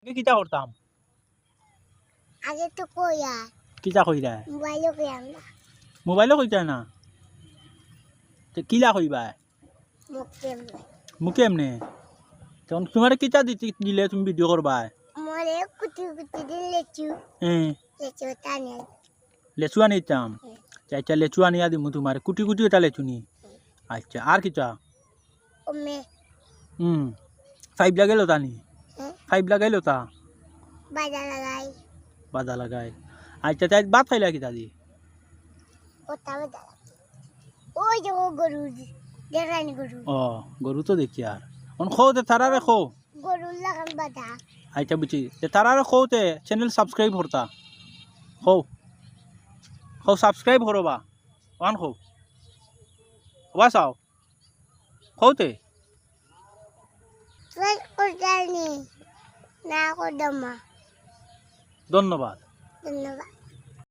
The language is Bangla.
আগে কিতা করতাম আগে তো কইয়া কিতা কইরা মোবাইলও কইয়াম না মোবাইলও কইতা না তো কিলা কইবা মুখে মুখে এমনে তখন তোমার কিতা দিলে তুমি ভিডিও করবা মরে কুটি কুটি দিন লেচু হ্যাঁ লেচু টানে লেচু আনিতাম আচ্ছা লেচু আনিয়া দিমু তোমার কুটি কুটি এটা লেচু নি আচ্ছা আর কিতা ওমে ফাইভ লাগাইলো তা নি ফাইভ লাগাইলো তা বাজা লাগাই বাধা লাগাই আচ্ছা তাই ভাত খাইলা কিতা দি ওটা বাজা ওই যে ও গরু দেখানি গরু ও গরু তো দেখি আর অন খোতে তারারে খো গরুর লাগান বাজা আচ্ছা বুঝছি তারারে খোতে চ্যানেল সাবস্ক্রাইব করতা খো খো সাবস্ক্রাইব করবা ওয়ান খো ওয়াসাও খোতে তুই করজানি না করদমা ধন্যবাদ ধন্যবাদ